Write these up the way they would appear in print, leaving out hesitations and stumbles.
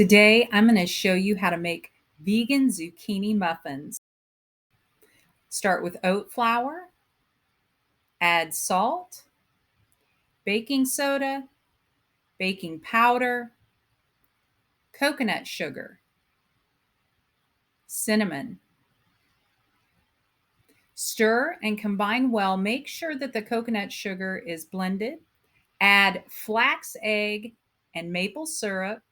Today, I'm going to show you how to make vegan zucchini muffins. Start with oat flour, add salt, baking soda, baking powder, coconut sugar, cinnamon. Stir and combine well. Make sure that the coconut sugar is blended. Add flax egg and maple syrup,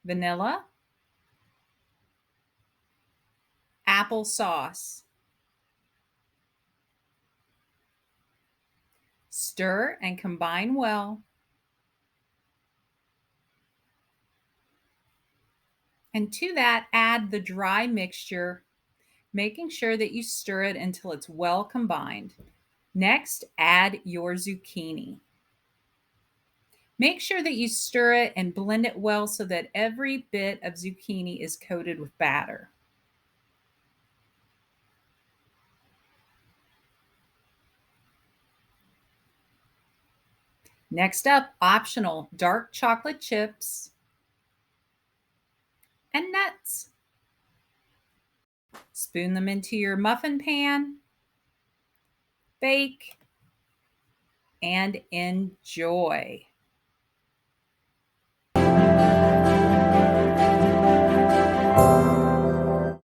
vanilla, apple sauce. Stir and combine well. And to that, add the dry mixture, making sure that you stir it until it's well combined. Next, add your zucchini. Make sure that you stir it and blend it well so that every bit of zucchini is coated with batter. Next up, optional dark chocolate chips and nuts. Spoon them into your muffin pan, bake, and enjoy.